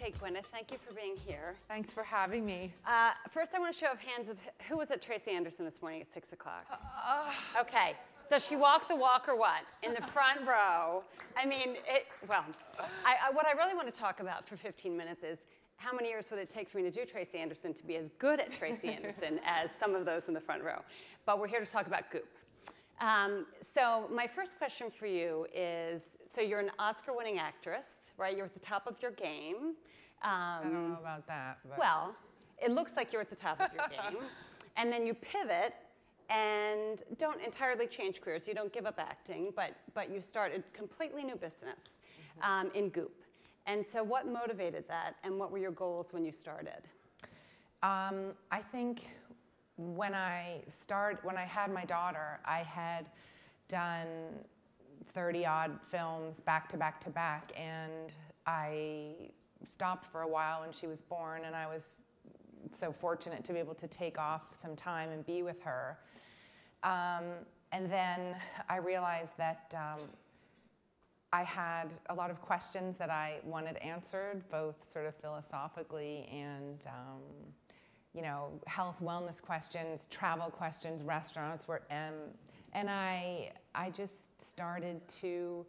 Okay, Gwyneth, thank you for being here. Thanks for having me. First, I want to show of hands of who was at Tracy Anderson this morning at 6 o'clock. Okay. Does she walk the walk or what? In the front row. I mean, what I really want to talk about for 15 minutes is how many years would it take for me to do Tracy Anderson to be as good at Tracy Anderson as some of those in the front row? But we're here to talk about Goop. So my first question for you is, so you're an Oscar-winning actress, right? You're at the top of your game. I don't know about that. But. Well, it looks like you're at the top of your game. And then you pivot and don't entirely change careers. You don't give up acting, but you start a completely new business in Goop. And so what motivated that, and what were your goals when you started? I think when I had my daughter, I had done 30-odd films back to back to back, and I stopped for a while when she was born, and I was so fortunate to be able to take off some time and be with her. And then I realized that I had a lot of questions that I wanted answered, both sort of philosophically and you know, health, wellness questions, travel questions, restaurants, and I just started to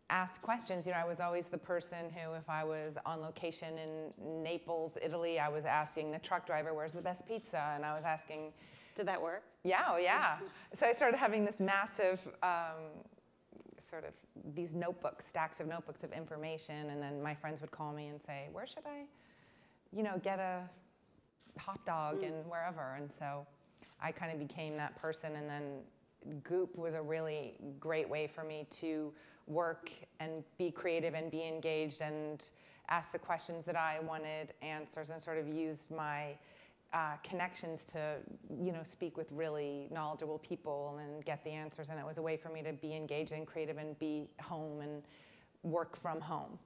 ask questions. You know, I was always the person who, if I was on location in Naples, Italy, I was asking the truck driver, where's the best pizza? And I was asking... Did that work? Yeah, oh yeah. So I started having this massive, sort of, these notebooks, stacks of notebooks of information, and then my friends would call me and say, where should I, you know, get a hot dog and wherever? And so I kind of became that person, and then Goop was a really great way for me to work and be creative and be engaged and ask the questions that I wanted answers, and sort of used my connections to, you know, speak with really knowledgeable people and get the answers. And it was a way for me to be engaged and creative and be home and work from home.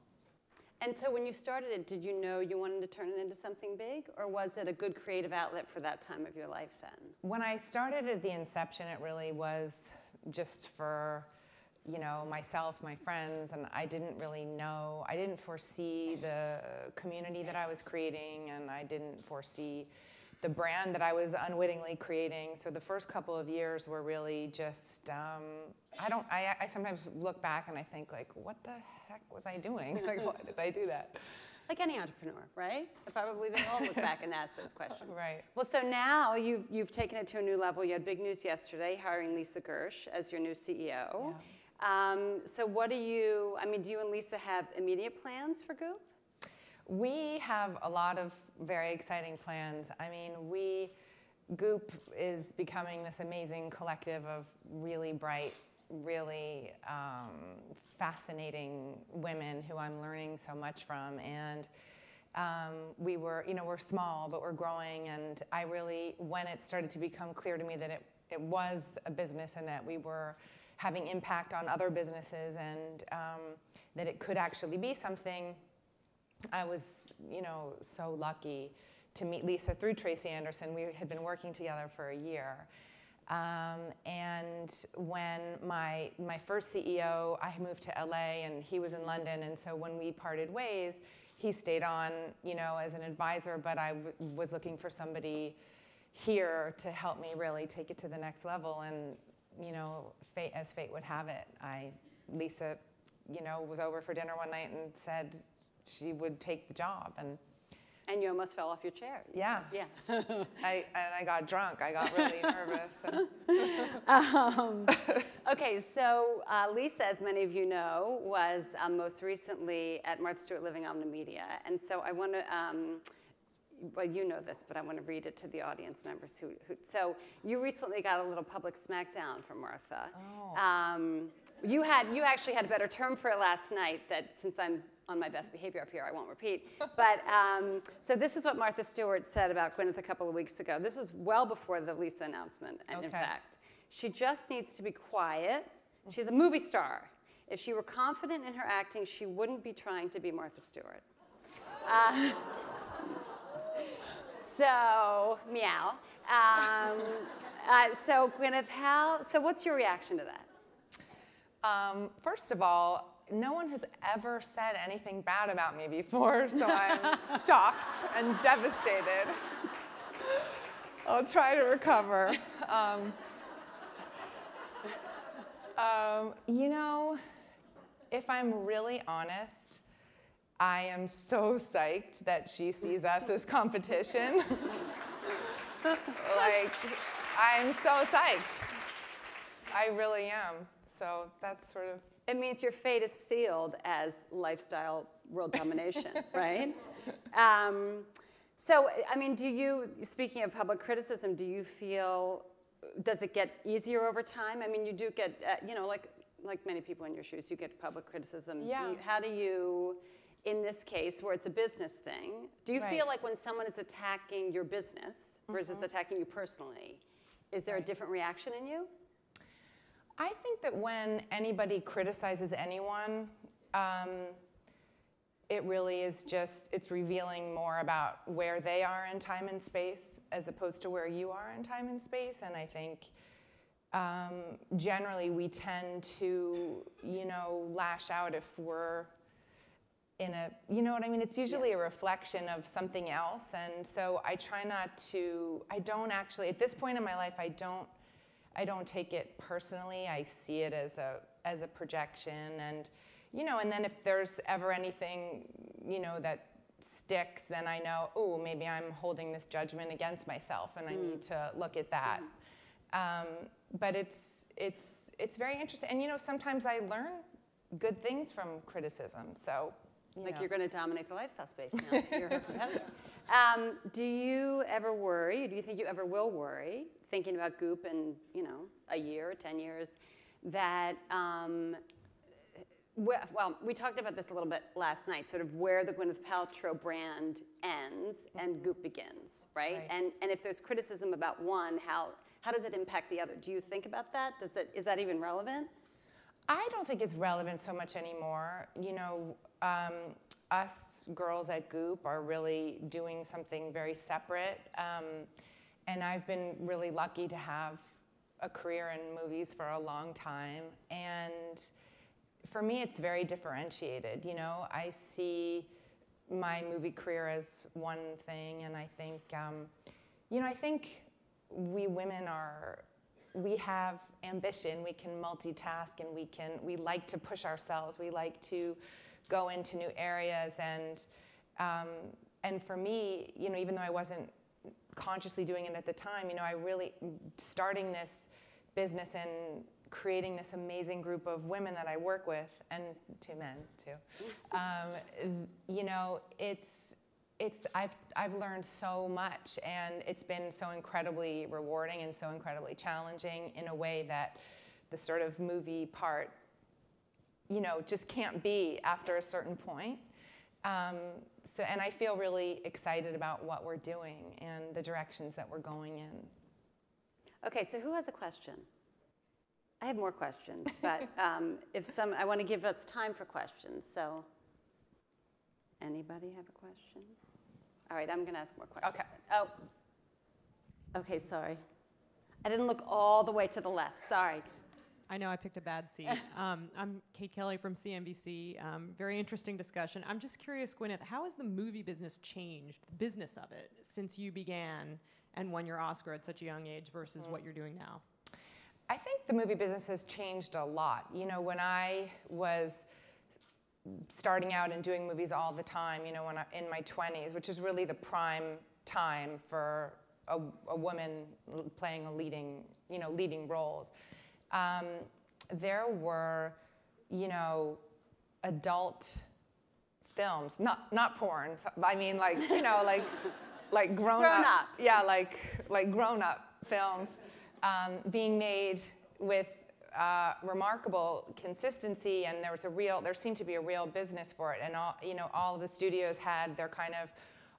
And so when you started it, did you know you wanted to turn it into something big, or was it a good creative outlet for that time of your life then? When I started at the inception, it really was just for, you know, myself, my friends, and I didn't really know, I didn't foresee the community that I was creating, and I didn't foresee the brand that I was unwittingly creating. So the first couple of years were really just, I sometimes look back and I think, like, what the heck was I doing? Like, why did I do that? Like any entrepreneur, right? Probably they all look back and ask those questions. Right. Well, so now you've taken it to a new level. You had big news yesterday, hiring Lisa Gersh as your new CEO. Yeah. So what do you and Lisa have immediate plans for Goop? We have a lot of very exciting plans. I mean, Goop is becoming this amazing collective of really bright, really fascinating women who I'm learning so much from. And we're small, but we're growing. And I really, when it started to become clear to me that it was a business and that we were having impact on other businesses, and that it could actually be something, I was, you know, so lucky to meet Lisa through Tracy Anderson. We had been working together for a year. And when my first CEO, I moved to LA and he was in London, and so when we parted ways, he stayed on, you know, as an advisor, but I was looking for somebody here to help me really take it to the next level. And, you know, as fate would have it, Lisa, you know, was over for dinner one night and said she would take the job. And you almost fell off your chair. Yeah. Yeah. I got drunk. I got really nervous. Okay, so Lisa, as many of you know, was most recently at Martha Stewart Living Omni Media. And so I want to, well, you know this, but I want to read it to the audience members so you recently got a little public smackdown from Martha. Oh. You actually had a better term for it last night that, since I'm on my best behavior up here, I won't repeat. But so this is what Martha Stewart said about Gwyneth a couple of weeks ago. This was well before the Lisa announcement, and in fact, she just needs to be quiet. She's a movie star. If she were confident in her acting, she wouldn't be trying to be Martha Stewart. So, meow. So Gwyneth, so what's your reaction to that? First of all, no one has ever said anything bad about me before, so I'm shocked and devastated. I'll try to recover. You know, if I'm really honest, I am so psyched that she sees us as competition. Like, I'm so psyched. I really am. So that's sort of... It means your fate is sealed as lifestyle world domination, right? So, I mean, speaking of public criticism, do you feel, does it get easier over time? I mean, you do get, you know, like many people in your shoes, you get public criticism. Yeah. How do you, in this case, where it's a business thing, do you feel like when someone is attacking your business versus attacking you personally, is there a different reaction in you? I think that when anybody criticizes anyone, it really is just, it's revealing more about where they are in time and space as opposed to where you are in time and space. And I think generally we tend to, you know, lash out if we're in a, you know what I mean? It's usually a reflection of something else. And so I try not to, I don't actually, at this point in my life, I don't take it personally. I see it as a projection, and you know, and then if there's ever anything, you know, that sticks, then I know, oh, maybe I'm holding this judgment against myself, and I need to look at that. But it's very interesting, and you know, sometimes I learn good things from criticism. So, you're going to dominate the lifestyle space now. You're her competitor. Do you ever worry? Do you think you ever will worry, thinking about Goop in, you know, a year, 10 years, that, well, we talked about this a little bit last night, sort of where the Gwyneth Paltrow brand ends and Goop begins, right? And if there's criticism about one, how does it impact the other? Do you think about that? Is that even relevant? I don't think it's relevant so much anymore. You know, us girls at Goop are really doing something very separate. And I've been really lucky to have a career in movies for a long time. And for me, it's very differentiated. You know, I see my movie career as one thing, and I think, you know, I think we women we have ambition, we can multitask, and we like to push ourselves, we like to go into new areas, and for me, you know, even though I wasn't consciously doing it at the time, you know, I really, starting this business and creating this amazing group of women that I work with, and two men too, you know, I've learned so much, and it's been so incredibly rewarding and so incredibly challenging in a way that the sort of movie part, you know, just can't be after a certain point. And I feel really excited about what we're doing and the directions that we're going in. Okay, so who has a question? I have more questions, but I want to give us time for questions. So, anybody have a question? All right, I'm going to ask more questions. Okay. Oh. Okay, sorry. I didn't look all the way to the left. Sorry. I know I picked a bad seat. I'm Kate Kelly from CNBC. Very interesting discussion. I'm just curious, Gwyneth, how has the movie business changed, the business of it, since you began and won your Oscar at such a young age versus what you're doing now? I think the movie business has changed a lot. You know, when I was starting out and doing movies all the time, you know, in my 20s, which is really the prime time for a woman playing leading roles. There were, you know, adult films, not porn. I mean, like, you know, like grown up. Yeah, like grown up films being made with remarkable consistency, and there seemed to be a real business for it, and all of the studios had their kind of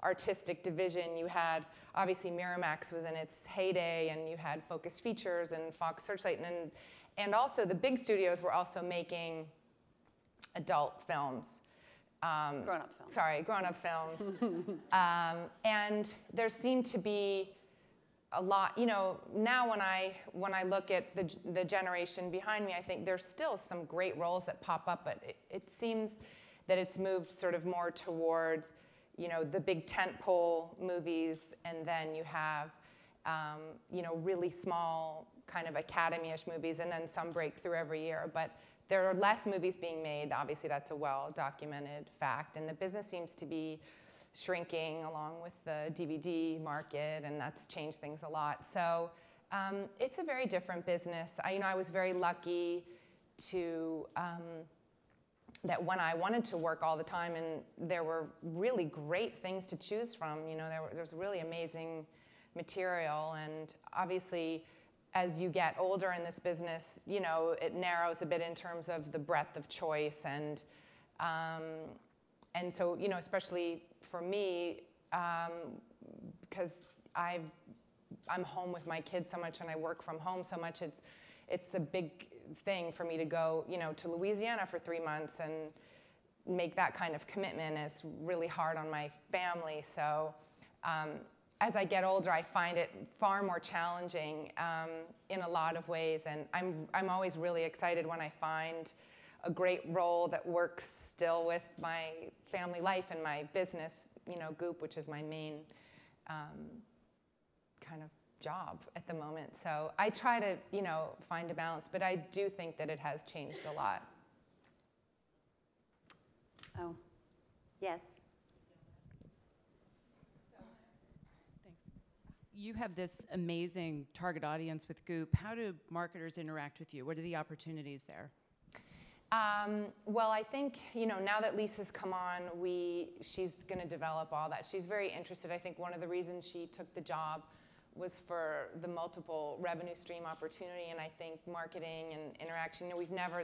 artistic division. You had, obviously, Miramax was in its heyday, and you had Focus Features and Fox Searchlight, and also the big studios were also making adult films. Grown-up films. Sorry, grown-up films. And there seemed to be a lot, now when I look at the generation behind me, I think there's still some great roles that pop up, but it seems that it's moved sort of more towards, the big tentpole movies, and then you have, really small kind of Academy-ish movies, and then some break through every year. But there are less movies being made. Obviously, that's a well-documented fact, and the business seems to be shrinking along with the DVD market, and that's changed things a lot. So it's a very different business. I was very lucky to, that when I wanted to work all the time, and there were really great things to choose from, there's really amazing material, and obviously, as you get older in this business, it narrows a bit in terms of the breadth of choice, and so, especially for me, because I'm home with my kids so much and I work from home so much, it's a big thing for me to go, to Louisiana for 3 months and make that kind of commitment. It's really hard on my family. So as I get older, I find it far more challenging in a lot of ways. And I'm always really excited when I find a great role that works still with my family life and my business, Goop, which is my main kind of job at the moment. So I try to, find a balance, but I do think that it has changed a lot. Oh, yes. Thanks. You have this amazing target audience with Goop. How do marketers interact with you? What are the opportunities there? Well, I think, now that Lisa's come on, she's going to develop all that. She's very interested. I think one of the reasons she took the job was for the multiple revenue stream opportunity, and I think marketing and interaction, we've never,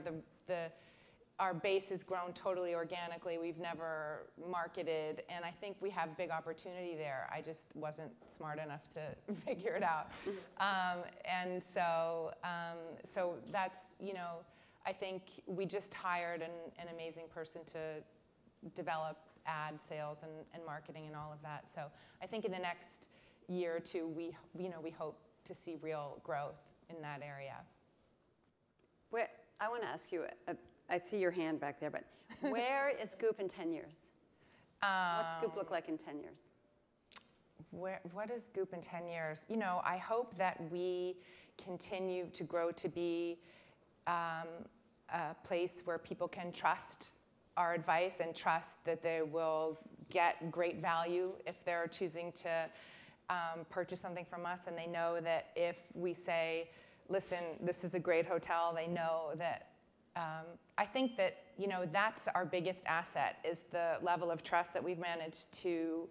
our base has grown totally organically. We've never marketed, and I think we have big opportunity there. I just wasn't smart enough to figure it out. And so that's, I think we just hired an amazing person to develop ad sales and marketing and all of that. So I think in the next year or two, we hope to see real growth in that area. I want to ask you, I see your hand back there, but where is Goop in 10 years? What's Goop look like in 10 years? What is Goop in 10 years? I hope that we continue to grow to be a place where people can trust our advice and trust that they will get great value if they're choosing to purchase something from us, and they know that if we say, listen, this is a great hotel, they know that. I think that that's our biggest asset, is the level of trust that we've managed to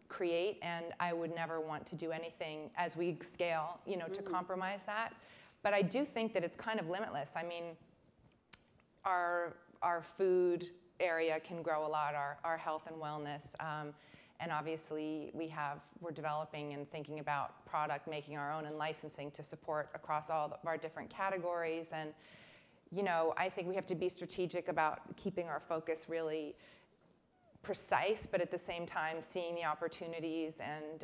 create, and I would never want to do anything as we scale, to compromise that. But I do think that it's kind of limitless. I mean, our food area can grow a lot, our health and wellness. And obviously, we're developing and thinking about product, making our own, and licensing to support across all of our different categories. And, I think we have to be strategic about keeping our focus really precise, but at the same time, seeing the opportunities. And,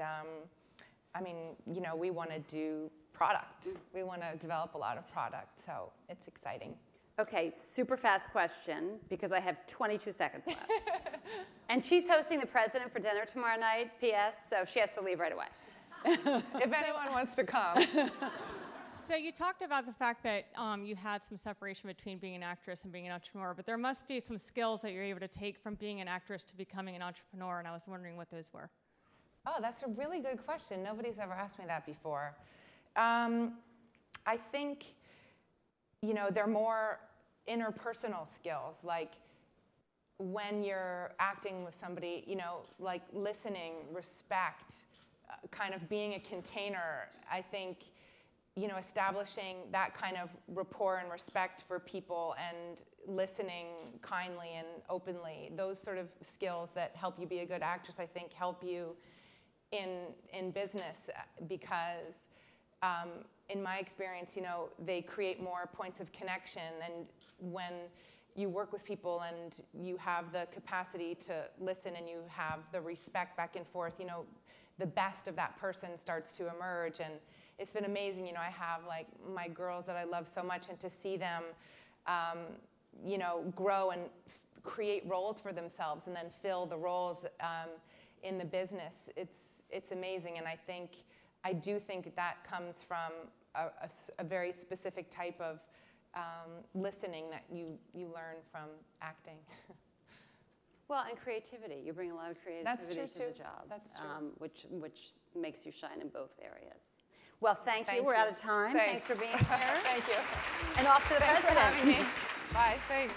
we want to do product. We want to develop a lot of product, so it's exciting. Okay, super fast question, because I have 22 seconds left. And she's hosting the president for dinner tomorrow night, P.S., so she has to leave right away. If anyone wants to come. So you talked about the fact that you had some separation between being an actress and being an entrepreneur, but there must be some skills that you're able to take from being an actress to becoming an entrepreneur, and I was wondering what those were. Oh, that's a really good question. Nobody's ever asked me that before. I think, they're more interpersonal skills, like when you're acting with somebody, like listening, respect, kind of being a container. I think, establishing that kind of rapport and respect for people and listening kindly and openly, those sort of skills that help you be a good actress, I think help you in business, because in my experience, they create more points of connection, and when you work with people and you have the capacity to listen and you have the respect back and forth, the best of that person starts to emerge. And it's been amazing. You know, I have like my girls that I love so much, and to see them, you know, grow and create roles for themselves and then fill the roles in the business, it's amazing. And I do think that comes from a very specific type of listening that you learn from acting. Well, and creativity. You bring a lot of creativity to the job. That's true. Which makes you shine in both areas. Well, thank you. Thank We're you. out of time. Thanks for being here. Thank you. And off to the Thanks president. for having me. Bye. Thanks.